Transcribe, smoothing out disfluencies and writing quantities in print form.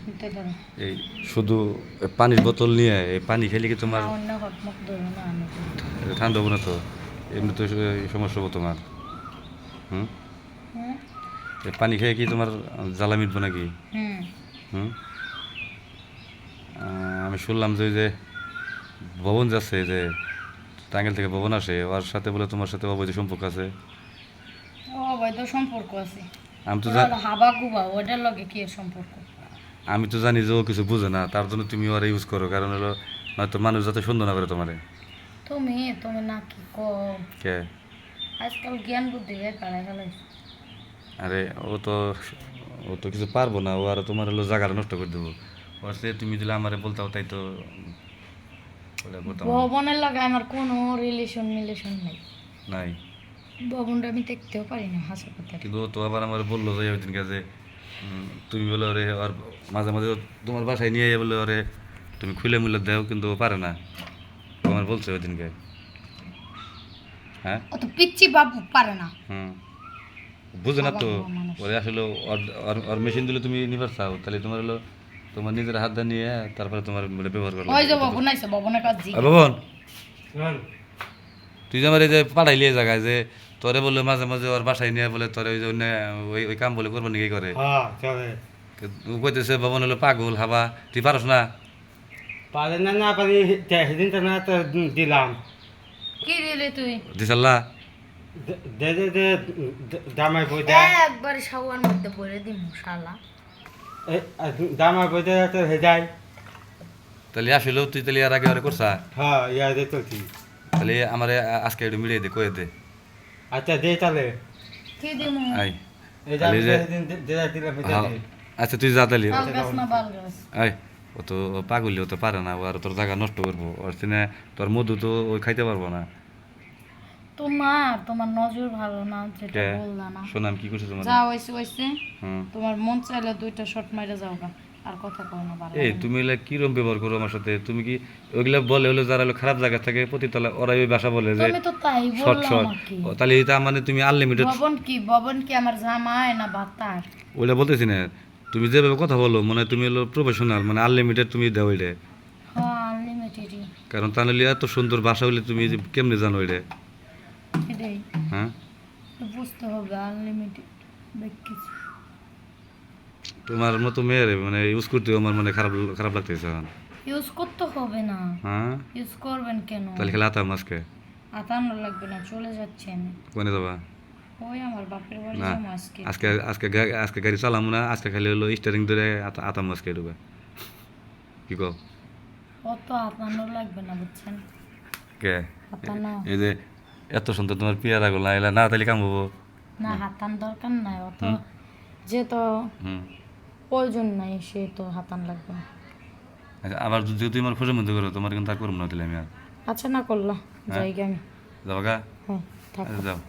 নিতে পারো। এই শুধু পানির বোতল নিয়ে এই পানি খেলে কি তোমার অন্য হটমুখ ধরো না আমি তো। ঠান্ডা হবে না তো? এমনি তো সমস্যা হবো তোমার। হুম। হুম এই পানি খেয়ে কি তোমার জ্বালা মিটবো নাকি? হুম হুম। আমি শুনলাম যে ওই যে ভবন যাচ্ছে, যে টাঙ্গাইল থেকে ভবন আসে, ওর সাথে বলে তোমার সাথে অবৈধ সম্পর্ক আছে। অবৈধ সম্পর্ক আছে। আমি তো ওরা হলো হাবা গুবা, ওটার লগে কি এর সম্পর্ক? আমি তো জানি যে ও কিছু বুঝে না, তার জন্য তুমি ওরা ইউজ করো, কারণ হলো নয়তো মানুষ যাতে সুন্দর না করে তোমারে। তুমি তুমি না কি কও? কে? আজকাল জ্ঞান বুদ্ধি বের করে ফেলাইছে। আরে ও তো কিছু পারবো না, ও আর তোমার হলো জায়গাটা নষ্ট করে দেবো। ওর সে তুমি দিলে আমারে বলতাও, তাই তো বলে বলতাম না। ভবনের লগে আমার কোনো রিলেশন নাই। নাই। ভবনটা আমি দেখতেও পারি না, হাসা কথা। কিন্তু ও তো আবার আমার বললো যে ওই দিনকে যে তুমি বলে ওরে আর মাঝে মাঝে তোমার বাসায় নিয়ে বলে ওরে তুমি খুলে মুলে দাও, কিন্তু ও পারে না। ও আমার বলছে ওই দিনকে। হ্যাঁ। অত পিচ্ছি বাবু পারে না। হুম। বুঝে না হাবা তো। গুবা মানুষ। ওরে আসলে ওর মেশিন দিলে তুমি নিবার চাও, তাহলে তোমার হলো তোমার নিজের হাত দিয়ে নিয়ে তারপরে তোমার বলে ব্যবহার করো। ওই যে ভবন আইছে, ভবনের কাজ জি। ভবন, তুই যে আমার এই যে পাঠাইলি এই জায়গায় যে তোরে বললো মাঝে মাঝে ওর বাসায় নিয়ে বলে তোর ওই যে ওই কাম বলে করবো নাকি করে। হ্যাঁ চলে। ও কইতেছে ভবন হলো পাগল হাবা, তুই পারস না। পারে না না পারি, সেদিনটা না তো দিলাম। কি দিলি তুই? দিশাল্লা। দে দে দে দামাই বই দে। একবার শাওয়ার মধ্যে পড়ে দিম শালা। দামাই বই দে তো হে যায়। তাহলে আসলেও তুই তাহলে আর আগে ওরে করছা। হ্যাঁ ইয়া দে চলছি। তাহলে আমার আজকে একটু মিলিয়ে দে, কয়ে দে। আচ্ছা দে তাহলে। কি দিমু? আই এই তাহলে যে সেদিন দিলাম হ্যাঁ, আচ্ছা তুই যা তাহলে। তাল গাছ না বাল গাছ? আই ও তো পাগলি, ও তো পারে না, ও আর তোর জায়গা নষ্ট করবো, ওর সিনে তোর মধু তো ওই খাইতে পারবো না। তোমার নজর ভালো না, যেটা কে? বললা না। শোনাম কি করছে তোমার? যা হইছে। হুম। তোমার মন চাইলে দুইটা শট মাইরা যাও গা। আর কথা কও না ভালো এই লাগে না। তুমি এগুলা কিরম ব্যবহার করো আমার সাথে? তুমি কি ওইগুলা বলে হলো যারা হলো খারাপ জায়গা থেকে প্রতিতলা ওরা ওই ভাষা বলে যে তুমি তো তাই শর্ট বললা শর্ট, আমাকে। তাহলে এটা মানে তুমি আনলিমিটেড ভবন কি আমার জামাই না বাতার? ওইটা বলতেছি না। তুমি যেভাবে কথা বলো মানে তুমি হলো প্রফেশনাল, মানে আনলিমিটেড তুমি দাও ওইটা। হ্যাঁ আনলিমিটেডই। কারণ তাহলে এত সুন্দর ভাষা হইলে তুমি যে কেমনে জানো ওইটা? এটাই হ্যাঁ। তো বুঝতে হবে, আনলিমিটেড দেখছি। তোমার মতো মেয়ের মানে ইউজ করতে আমার মানে খারাপ খারাপ লাগতেছে এখন। ইউজ করতে হবে না। হ্যাঁ। ইউজ করবেন কেন? তাহলে খেলে আতাম আজকে। আতানো লাগবে না, চলে যাচ্ছি আমি। কোনে যাবা? ওই আমার বাপের বাড়ি না যাবো আজকে। আজকে গাড়ি চালামু না, আজকে খালি হলো স্টারিং ধরে আতাম আজকে ঢুকে। কি কও? অত আতানো লাগবে না, বুঝছেন? কে? হাতানো এই যে এত সুন্দর তোমার পিয়ারা গুলা এলা না তাহলে কাম হবো। না, হাতান দরকার নাই অত। হুম। যে তো হুম। প্রয়োজন নাই, সে তো হাতান লাগবে না। আচ্ছা, আবার যদি তুমি আমার খুশি মধ্যে করো তোমার কিন্তু আর করবো না তাহলে আমি আর। আচ্ছা না করলা, হ্যাঁ? যাই গে আমি। যাবো গা? হ্যাঁ থাক। আচ্ছা যাও।